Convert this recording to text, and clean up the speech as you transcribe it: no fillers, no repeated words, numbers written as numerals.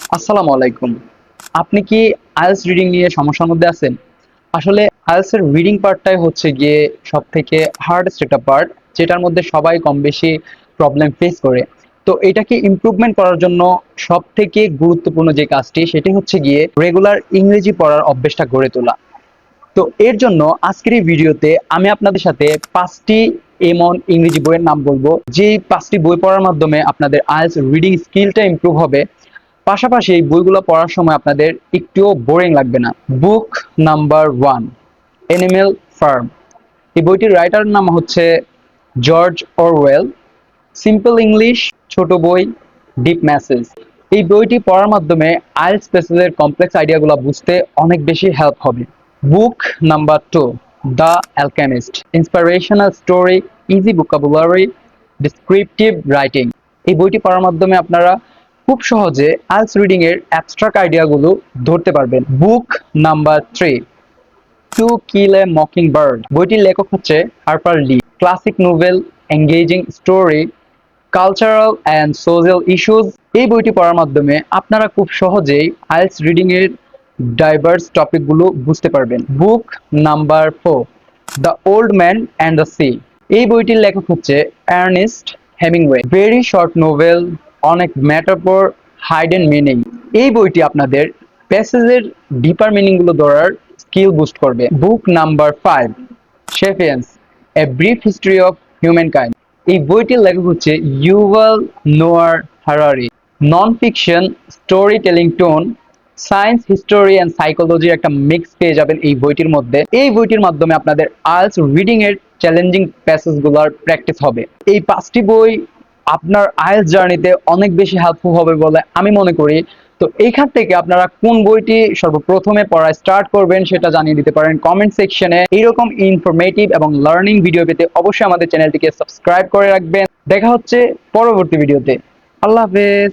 আসসালামু আলাইকুম। আপনি কি আইএলটিএস রিডিং নিয়ে সমস্যার মধ্যে আছেন? আসলে আইএলটিএস এর রিডিং পার্টটাই হচ্ছে গিয়ে সবথেকে হার্ডেস্ট একটা পার্ট, যেটার মধ্যে সবাই কম বেশি প্রবলেম ফেস করে। তো এটাকে ইমপ্রুভমেন্ট করার জন্য সবথেকে গুরুত্বপূর্ণ যে কাজটি সেটি হচ্ছে গিয়ে রেগুলার ইংরেজি পড়ার অভ্যেসটা গড়ে তোলা। তো এর জন্য আজকের এই ভিডিওতে আমি আপনাদের সাথে 5টি এমন ইংরেজি বইয়ের নাম বলবো, যেই 5টি বই পড়ার মাধ্যমে আপনাদের আইএলটিএস রিডিং স্কিলটা ইমপ্রুভ হবে। পাশাপাশি এই বইগুলো পড়ার সময় আপনাদের একটুও বোরিং লাগবে না। বুক নাম্বার 1, অ্যানিমেল ফার্ম। এই বইটির রাইটার নাম হচ্ছে জর্জ অরওয়েল। সিম্পল ইংলিশ, ছোট বই, ডিপ মেসেজ। এই বইটি পড়ার মাধ্যমে আইএলটিএস প্যাসেজের কমপ্লেক্স আইডিয়াগুলো বুঝতে অনেক বেশি হেল্প হবে। Book number 2, the Alchemist. Inspirational story, easy vocabulary, descriptive writing. এই বইটি পড়ার মাধ্যমে আপনারা খুব সহজে আইএলটিএস রিডিং এর অ্যাবস্ট্রাক্ট আইডিয়াগুলো ধরতে পারবেন। Book number 3, to kill a mockingbird. বইটির লেখক হচ্ছে Harper Lee. Classic novel, engaging story, cultural and social issues. এই বইটি পড়ার মাধ্যমে আপনারা খুব সহজেই আইএলটিএস রিডিং এর ডাইভার্স টপিকগুলো বুঝতে পারবেন। Book number 4, the old man and the sea. এই বইটির লেখক হচ্ছে Ernest Hemingway. Very short novel, অনেক মেটাফর, হাইডেন মিনিং। এই বইটি আপনাদের প্যাসেজের ডিপার মিনিং গুলো ধরার স্কিল বুস্ট করবে। Book number 5, Sapiens, a brief history of humankind. এই বইটির লেখক হচ্ছে Yuval Noah Harari. Non fiction, story telling tone, science, history and সাইকোলজির একটা মিক্স পেয়ে যাবেন এই বইটির মধ্যে। এই বইটির মাধ্যমে আপনাদের আইএলটিএস রিডিং এর চ্যালেঞ্জিং প্যাসেজগুলোর প্র্যাকটিস হবে। এই 5টি বই আপনার আইএলটিএস জার্নিতে অনেক বেশি হেল্পফুল হবে বলে আমি মনে করি। তো এইখান থেকে আপনারা কোন বইটি সর্বপ্রথমে পড়া স্টার্ট করবেন সেটা জানিয়ে দিতে পারেন কমেন্ট সেকশনে। এইরকম ইনফরমেটিভ এবং লার্নিং ভিডিও পেতে অবশ্যই আমাদের চ্যানেলটিকে সাবস্ক্রাইব করে রাখবেন। দেখা হচ্ছে পরবর্তী ভিডিওতে। আল্লাহ হাফেজ।